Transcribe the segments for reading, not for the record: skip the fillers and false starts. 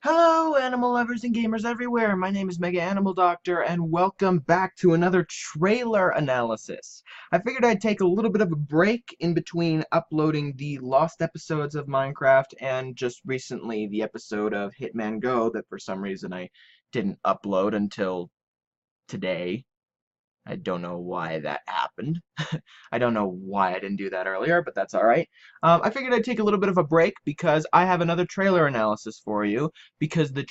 Hello, animal lovers and gamers everywhere. My name is Mega Animal Doctor, and welcome back to another trailer analysis. I figured I'd take a little bit of a break in between uploading the lost episodes of Minecraft and just recently the episode of Hitman Go that for some reason I didn't upload until today. I don't know why that happened. I don't know why I didn't do that earlier, but that's alright. I figured I'd take a little bit of a break because I have another trailer analysis for you. Because the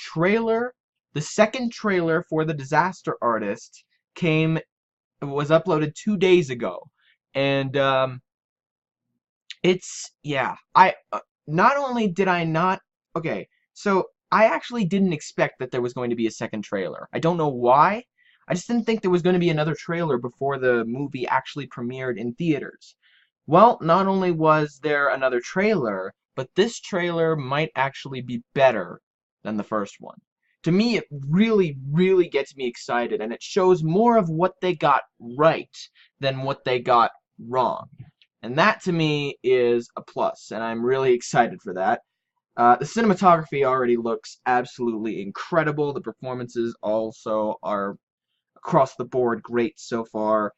second trailer for The Disaster Artist was uploaded 2 days ago. And, yeah. Not only did I not, okay, so I actually didn't expect that there was going to be a second trailer. I don't know why. I just didn't think there was going to be another trailer before the movie actually premiered in theaters. Well, not only was there another trailer, but this trailer might actually be better than the first one. To me, it really, really gets me excited, and it shows more of what they got right than what they got wrong. And that to me is a plus, and I'm really excited for that. The cinematography already looks absolutely incredible. The performances also are across the board great so far.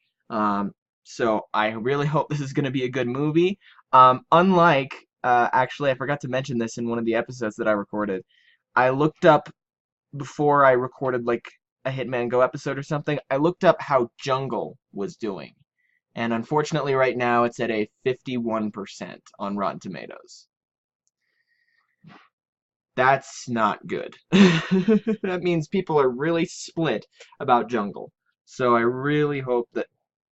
So I really hope this is going to be a good movie. Actually, I forgot to mention this in one of the episodes that I recorded. I looked up before I recorded like a Hitman Go episode or something. I looked up how Jungle was doing. And unfortunately, right now it's at a 51% on Rotten Tomatoes. That's not good. That means people are really split about Jungle. So I really hope that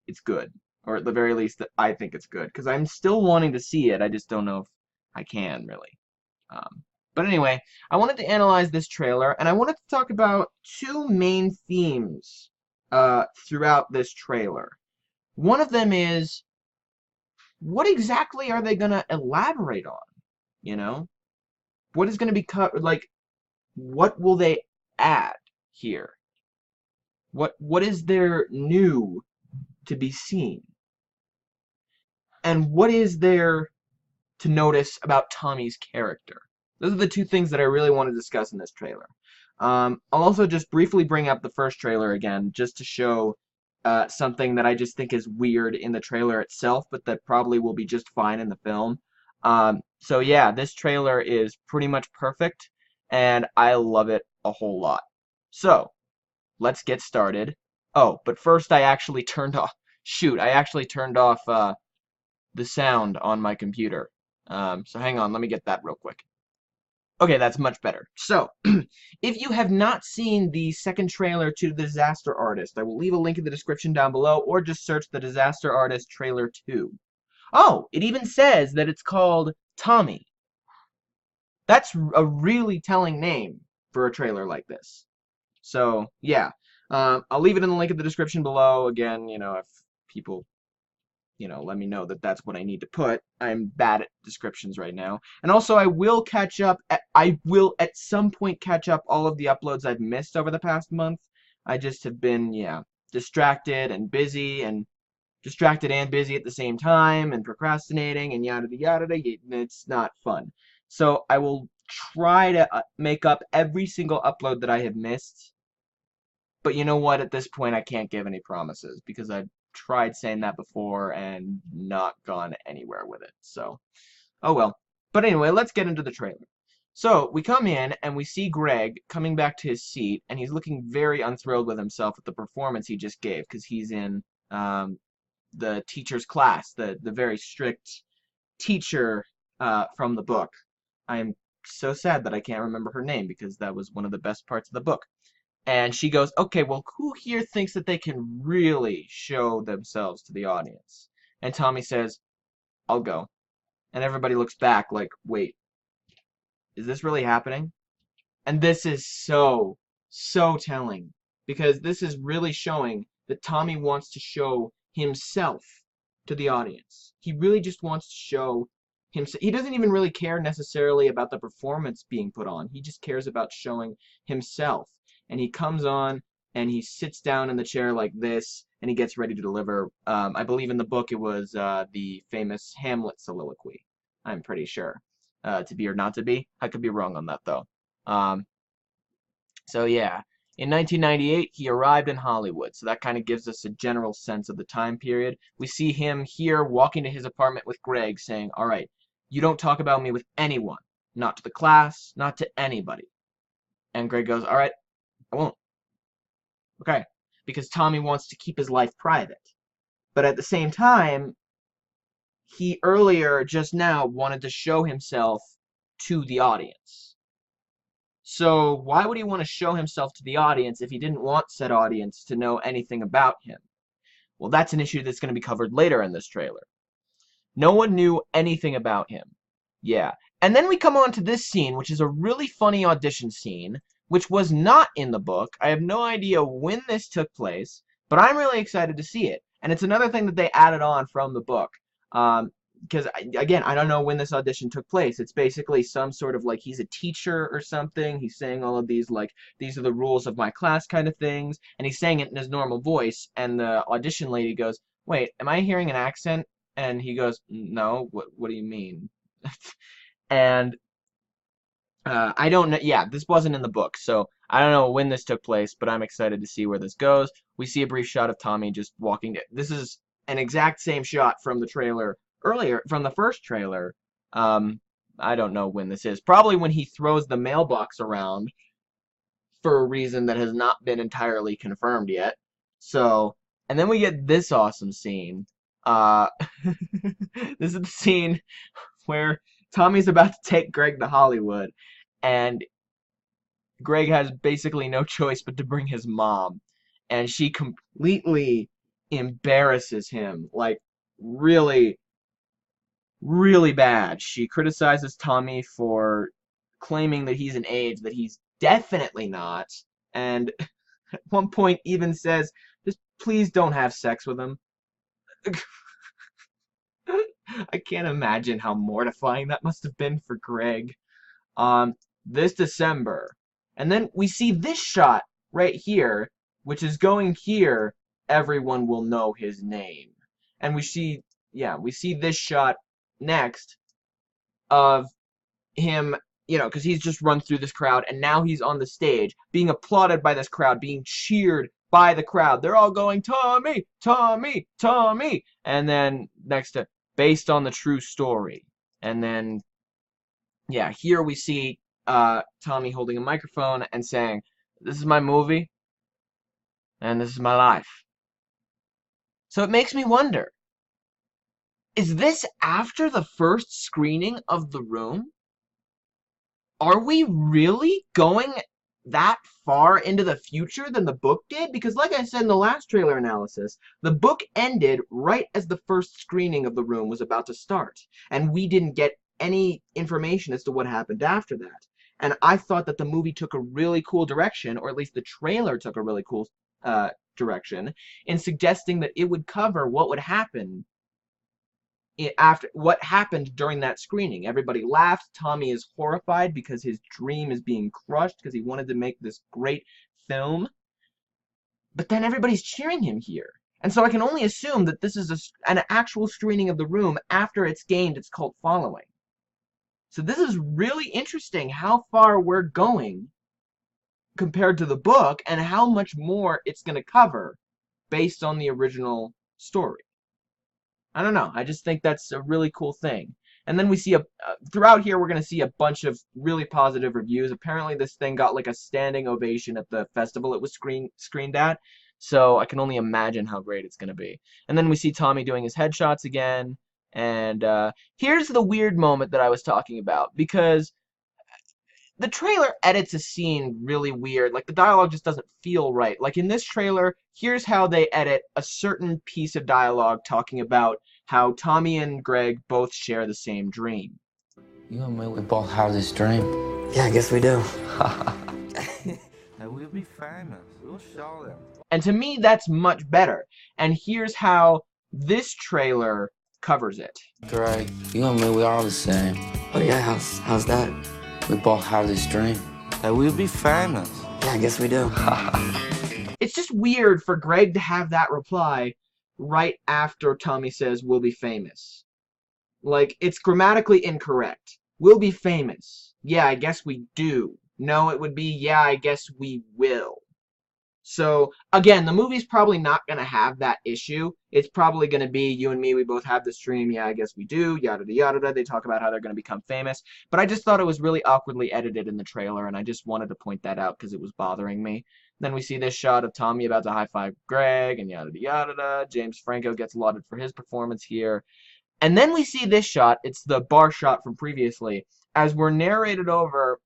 it's good. Or at the very least that I think it's good. Because I'm still wanting to see it. I just don't know if I can, really. But anyway, I wanted to analyze this trailer. And I wanted to talk about two main themes throughout this trailer. One of them is, what exactly are they going to elaborate on? You know? What is going to be cut? Like, what will they add here? What is there new to be seen? And what is there to notice about Tommy's character? Those are the two things that I really want to discuss in this trailer. I'll also just briefly bring up the first trailer again, just to show something that I just think is weird in the trailer itself, but that probably will be just fine in the film. So yeah, this trailer is pretty much perfect, and I love it a whole lot. So, let's get started. Oh, but first I actually turned off, shoot, I actually turned off the sound on my computer. So hang on, let me get that real quick. Okay, that's much better. So, if you have not seen the second trailer to The Disaster Artist, I will leave a link in the description down below, or just search The Disaster Artist Trailer 2. Oh, it even says that it's called Tommy. That's a really telling name for a trailer like this. So, yeah. I'll leave it in the link in the description below. Again, if people let me know that that's what I need to put. I'm bad at descriptions right now. And also, I will at some point catch up all of the uploads I've missed over the past month. I just have been, distracted and busy, and distracted and busy at the same time, and procrastinating, and yada yada yada. It's not fun. So I will try to make up every single upload that I have missed. But you know what? At this point, I can't give any promises because I've tried saying that before and not gone anywhere with it. So, oh well. But anyway, let's get into the trailer. So, we come in and we see Greg coming back to his seat, and he's looking very unthrilled with himself at the performance he just gave because he's in the teacher's class, the very strict teacher from the book. I'm so sad that I can't remember her name because that was one of the best parts of the book. And she goes, okay, well, who here thinks that they can really show themselves to the audience? And Tommy says, I'll go. And everybody looks back like, wait, is this really happening? And this is so, so telling. Because this is really showing that Tommy wants to show himself to the audience. He really just wants to show himself. He doesn't even really care necessarily about the performance being put on. He just cares about showing himself. And he comes on and he sits down in the chair like this and he gets ready to deliver. I believe in the book it was the famous Hamlet soliloquy. I'm pretty sure. To be or not to be. I could be wrong on that though. So yeah, in 1998, he arrived in Hollywood. So that kind of gives us a general sense of the time period. We see him here walking to his apartment with Greg saying, all right, you don't talk about me with anyone. Not to the class, not to anybody. And Greg goes, all right, I won't. Okay. Because Tommy wants to keep his life private. But at the same time, he earlier, just now, wanted to show himself to the audience. So why would he want to show himself to the audience if he didn't want said audience to know anything about him? Well, that's an issue that's going to be covered later in this trailer. No one knew anything about him. Yeah. And then we come on to this scene, which is a really funny audition scene, which was not in the book. I have no idea when this took place, but I'm really excited to see it. And it's another thing that they added on from the book. Because, again, I don't know when this audition took place. It's basically some sort of, like, he's a teacher or something. He's saying all of these, like, these are the rules of my class kind of things. And he's saying it in his normal voice. And the audition lady goes, wait, am I hearing an accent? And he goes, no, what do you mean? And I don't know. Yeah, this wasn't in the book, so I don't know when this took place, but I'm excited to see where this goes. We see a brief shot of Tommy just walking. This is an exact same shot from the trailer earlier, from the first trailer. I don't know when this is. Probably when he throws the mailbox around for a reason that has not been entirely confirmed yet. So, and then we get this awesome scene. This is the scene where Tommy's about to take Greg to Hollywood, and Greg has basically no choice but to bring his mom, and she completely embarrasses him, like really, really bad. She criticizes Tommy for claiming that he's an age that he's definitely not, and at one point even says, just please don't have sex with him. I can't imagine how mortifying that must have been for Greg. This December. And then we see this shot right here, which is going here, everyone will know his name. And we see, yeah, we see this shot next of him, you know, because he's just run through this crowd, and now he's on the stage, being applauded by this crowd, being cheered by the crowd. They're all going, Tommy, Tommy, Tommy. And then next to, based on the true story. And then, yeah, here we see Tommy holding a microphone and saying, this is my movie, and this is my life. So it makes me wonder, is this after the first screening of The Room? Are we really going that far into the future than the book did? Because like I said in the last trailer analysis, the book ended right as the first screening of The Room was about to start. And we didn't get any information as to what happened after that. And I thought that the movie took a really cool direction, or at least the trailer took a really cool direction, in suggesting that it would cover what would happen after what happened during that screening. Everybody laughed. Tommy is horrified because his dream is being crushed because he wanted to make this great film. But then everybody's cheering him here. And so I can only assume that this is an actual screening of The Room after it's gained its cult following. So this is really interesting how far we're going compared to the book and how much more it's going to cover based on the original story. I don't know. I just think that's a really cool thing. And then we see throughout here, we're going to see a bunch of really positive reviews. Apparently this thing got like a standing ovation at the festival it was screened at. So I can only imagine how great it's going to be. And then we see Tommy doing his headshots again. And here's the weird moment that I was talking about, because the trailer edits a scene really weird. Like, the dialogue just doesn't feel right. Like, in this trailer, here's how they edit a certain piece of dialogue talking about how Tommy and Greg both share the same dream. You and me, we both have this dream. Yeah, I guess we do. And we'll be famous. We'll show them. And to me, that's much better. And here's how this trailer covers it. Greg, you and me, we are the same. Oh yeah, how's that? We both have this dream. And we'll be famous. Yeah, I guess we do. It's just weird for Greg to have that reply right after Tommy says, we'll be famous. Like, it's grammatically incorrect. We'll be famous. Yeah, I guess we do. No, it would be, yeah, I guess we will. So, again, the movie's probably not going to have that issue. It's probably going to be you and me, we both have this dream. Yeah, I guess we do. Yada, yada, yada. They talk about how they're going to become famous. But I just thought it was really awkwardly edited in the trailer, and I just wanted to point that out because it was bothering me. Then we see this shot of Tommy about to high-five Greg, and yada, yada, yada. James Franco gets lauded for his performance here. And then we see this shot. It's the bar shot from previously, as we're narrated over,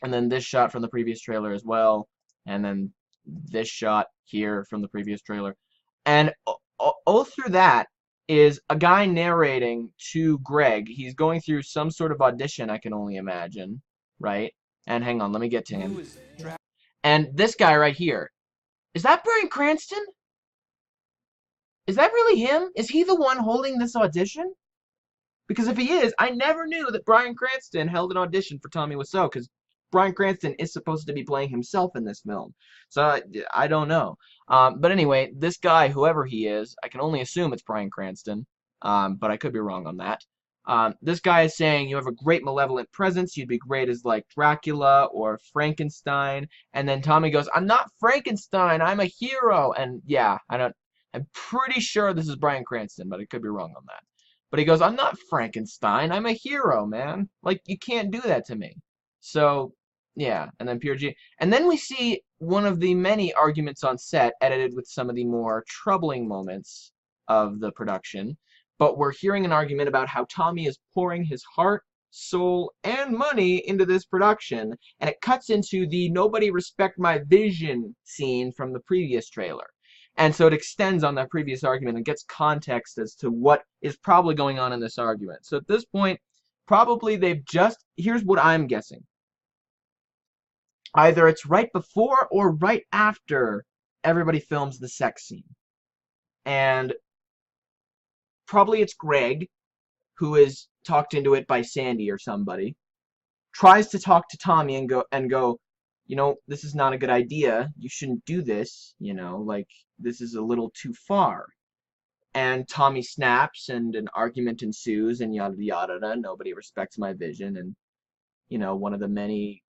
and then this shot from the previous trailer as well, and then this shot here from the previous trailer. And all through that is a guy narrating to Greg. He's going through some sort of audition, I can only imagine, right? And hang on, let me get to him. And this guy right here, is that Bryan Cranston? Is that really him? Is he the one holding this audition? Because if he is, I never knew that Bryan Cranston held an audition for Tommy Wiseau, because Bryan Cranston is supposed to be playing himself in this film. So I don't know. But anyway, this guy, whoever he is, I can only assume it's Bryan Cranston, but I could be wrong on that. This guy is saying, you have a great malevolent presence. You'd be great as like Dracula or Frankenstein. And then Tommy goes, I'm not Frankenstein. I'm a hero. And yeah, I'm pretty sure this is Bryan Cranston, but I could be wrong on that. But he goes, I'm not Frankenstein. I'm a hero, man. Like, you can't do that to me. So, yeah. And then Pure G. And then we see one of the many arguments on set, edited with some of the more troubling moments of the production. But we're hearing an argument about how Tommy is pouring his heart, soul, and money into this production. And it cuts into the nobody respect my vision scene from the previous trailer. And so it extends on that previous argument and gets context as to what is probably going on in this argument. So at this point, probably here's what I'm guessing. Either it's right before or right after everybody films the sex scene. And probably it's Greg, who is talked into it by Sandy or somebody, tries to talk to Tommy and go, you know, this is not a good idea. You shouldn't do this, you know, like, this is a little too far. And Tommy snaps, and an argument ensues, and yada yada yada. Nobody respects my vision, and, you know, one of the many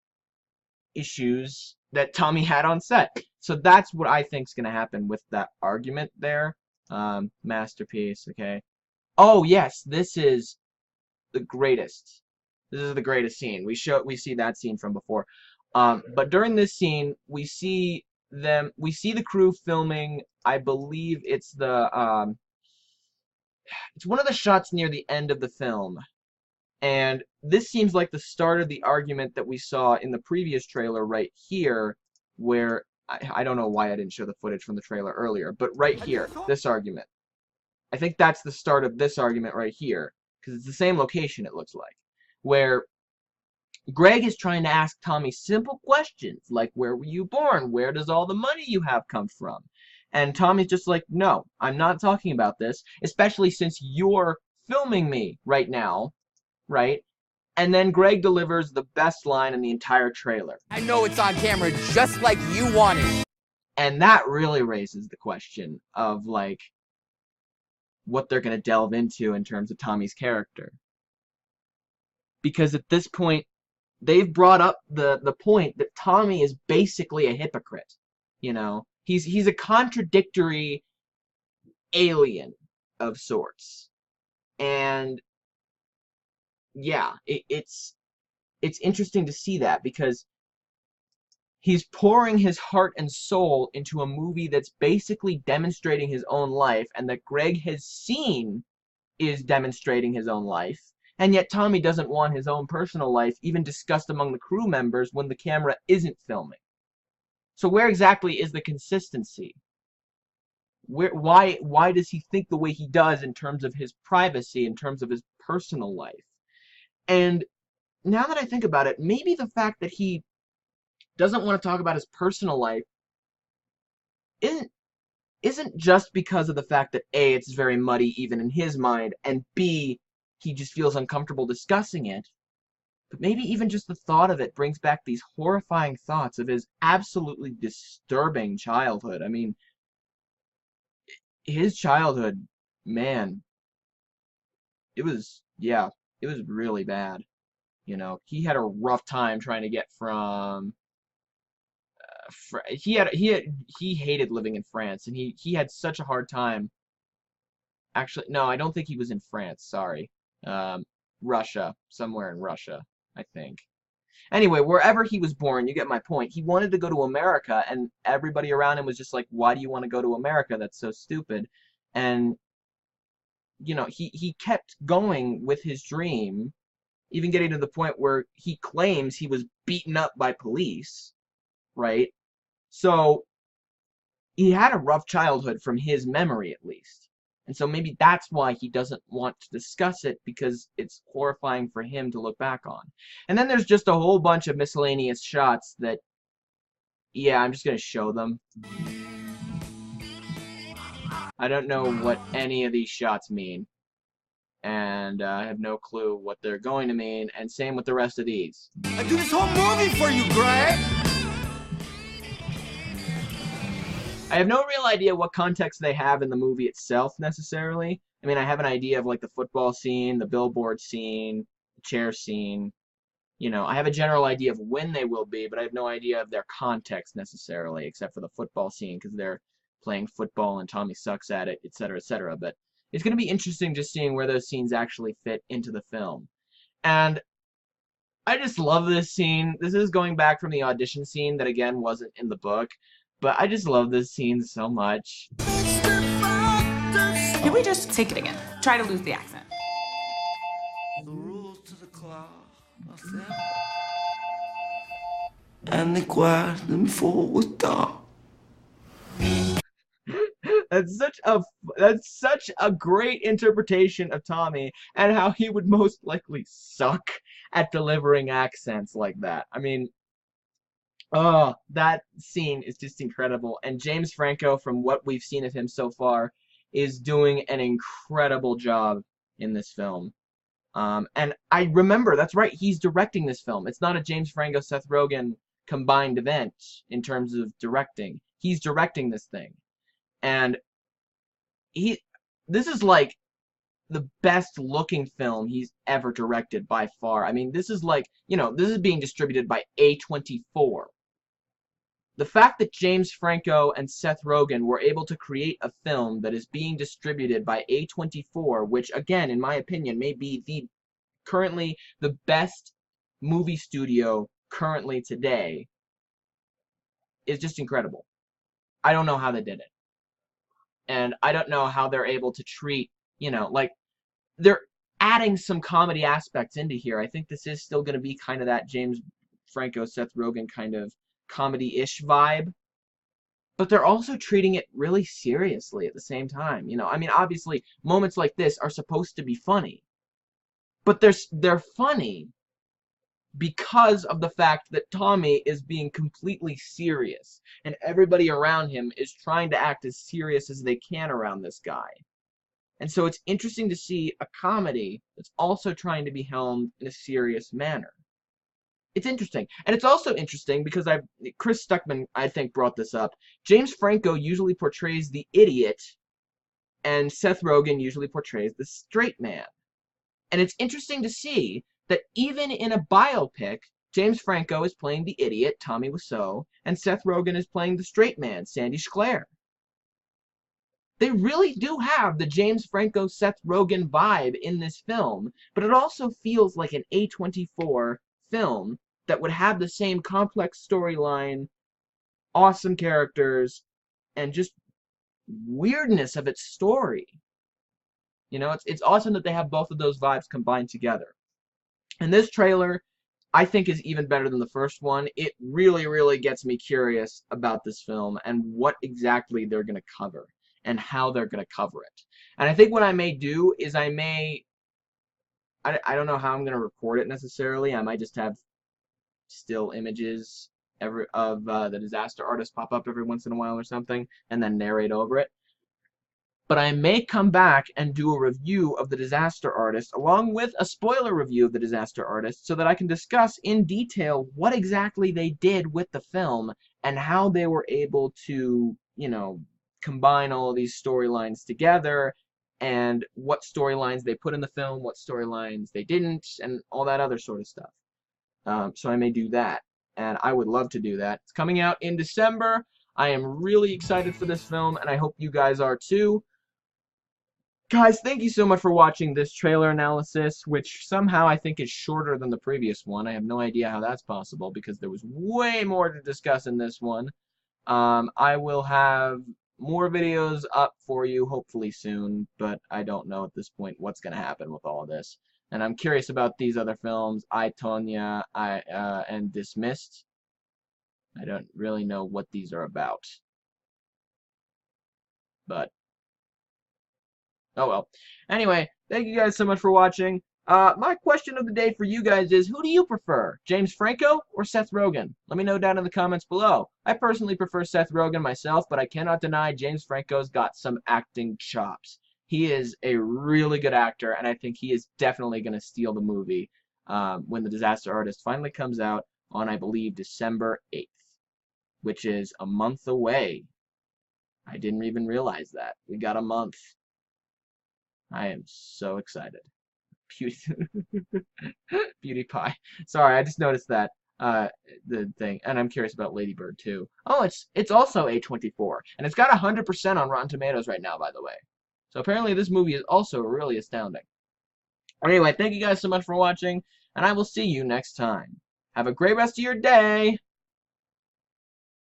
issues that Tommy had on set. So that's what I think is going to happen with that argument there. Masterpiece, okay. Oh, yes, this is the greatest. This is the greatest scene. We see that scene from before. But during this scene, we see the crew filming, I believe it's it's one of the shots near the end of the film. And this seems like the start of the argument that we saw in the previous trailer right here, where, I don't know why I didn't show the footage from the trailer earlier, but right here, this argument. I think that's the start of this argument right here, because it's the same location, it looks like, where Greg is trying to ask Tommy simple questions, like, where were you born? Where does all the money you have come from? And Tommy's just like, no, I'm not talking about this, especially since you're filming me right now, right? And then Greg delivers the best line in the entire trailer. I know it's on camera just like you wanted. And that really raises the question of, like, what they're going to delve into in terms of Tommy's character. Because at this point, they've brought up the point that Tommy is basically a hypocrite. You know, he's a contradictory alien of sorts. And yeah, it's interesting to see that, because he's pouring his heart and soul into a movie that's basically demonstrating his own life, and that Greg has seen is demonstrating his own life. And yet Tommy doesn't want his own personal life even discussed among the crew members when the camera isn't filming. So where exactly is the consistency? Why does he think the way he does in terms of his privacy, in terms of his personal life? And now that I think about it, maybe the fact that he doesn't want to talk about his personal life isn't just because of the fact that A, it's very muddy even in his mind, and B, he just feels uncomfortable discussing it. But maybe even just the thought of it brings back these horrifying thoughts of his absolutely disturbing childhood. I mean, his childhood, man, it was really bad. You know, he had a rough time trying to get from he hated living in France, and he had such a hard time. Actually, no, I don't think he was in France. Sorry, um, Russia, somewhere in Russia, I think. Anyway, wherever he was born, you get my point. He wanted to go to America, and everybody around him was just like, "Why do you want to go to America? That's so stupid." And you know, he kept going with his dream, even getting to the point where he claims he was beaten up by police, right? So he had a rough childhood from his memory, at least. And so maybe that's why he doesn't want to discuss it, because it's horrifying for him to look back on. And then there's just a whole bunch of miscellaneous shots that, yeah, I'm just going to show them. I don't know what any of these shots mean. And I have no clue what they're going to mean, and same with the rest of these. I do this whole movie for you, Greg! I have no real idea what context they have in the movie itself, necessarily. I mean, I have an idea of, like, the football scene, the billboard scene, the chair scene. You know, I have a general idea of when they will be, but I have no idea of their context, necessarily, except for the football scene, because they're playing football and Tommy sucks at it, etc., etc. But it's going to be interesting just seeing where those scenes actually fit into the film. And I just love this scene. This is going back from the audition scene that, again, wasn't in the book. But I just love this scene so much. Can we just take it again? Try to lose the accent. The rules to the club are simple. And the quiet me forward dark. That's such a great interpretation of Tommy, and how he would most likely suck at delivering accents like that. I mean, oh, that scene is just incredible. And James Franco, from what we've seen of him so far, is doing an incredible job in this film. And I remember, that's right, he's directing this film. It's not a James Franco, Seth Rogen combined event in terms of directing. He's directing this thing. And this is like the best looking film he's ever directed by far. I mean, this is like, you know, this is being distributed by A24. The fact that James Franco and Seth Rogen were able to create a film that is being distributed by A24, which, again, in my opinion, may be currently the best movie studio currently today, is just incredible. I don't know how they did it. And I don't know how they're able to treat, you know, like, they're adding some comedy aspects into here. I think this is still going to be kind of that James Franco, Seth Rogen kind of comedy-ish vibe, but they're also treating it really seriously at the same time. You know, I mean, obviously, moments like this are supposed to be funny, but they're funny because of the fact that Tommy is being completely serious, and everybody around him is trying to act as serious as they can around this guy. And so it's interesting to see a comedy that's also trying to be helmed in a serious manner. It's interesting. And it's also interesting because Chris Stuckman, I think, brought this up. James Franco usually portrays the idiot, and Seth Rogen usually portrays the straight man. And it's interesting to see that even in a biopic, James Franco is playing the idiot, Tommy Wiseau, and Seth Rogen is playing the straight man, Sandy Schklair. They really do have the James Franco, Seth Rogen vibe in this film, but it also feels like an A24 film that would have the same complex storyline, awesome characters, and just weirdness of its story. You know, it's awesome that they have both of those vibes combined together. And this trailer, I think, is even better than the first one. It really, really gets me curious about this film and what exactly they're going to cover and how they're going to cover it. And I think what I may do is I don't know how I'm going to record it necessarily. I might just have still images of the disaster artist pop up every once in a while or something, and then narrate over it. But I may come back and do a review of the disaster artist along with a spoiler review of the disaster artist, so that I can discuss in detail what exactly they did with the film and how they were able to, you know, combine all of these storylines together, and what storylines they put in the film, what storylines they didn't, and all that other sort of stuff. So I may do that, and I would love to do that. It's coming out in December. I am really excited for this film, and I hope you guys are too. Guys, thank you so much for watching this trailer analysis, which somehow I think is shorter than the previous one. I have no idea how that's possible, because there was way more to discuss in this one. I will have more videos up for you hopefully soon, but I don't know at this point what's going to happen with all of this. And I'm curious about these other films, I, Tonya, and Dismissed. I don't really know what these are about. But, oh well. Anyway, thank you guys so much for watching. My question of the day for you guys is, who do you prefer, James Franco or Seth Rogen? Let me know down in the comments below. I personally prefer Seth Rogen myself, but I cannot deny James Franco's got some acting chops. He is a really good actor, and I think he is definitely going to steal the movie when The Disaster Artist finally comes out on, I believe, December 8th, which is a month away. I didn't even realize that. We got a month. I am so excited. Beauty pie. Sorry, I just noticed that the thing, and I'm curious about Lady Bird too. Oh, it's also A24, and it's got 100% on Rotten Tomatoes right now, by the way. So apparently this movie is also really astounding. Anyway, thank you guys so much for watching, and I will see you next time. Have a great rest of your day.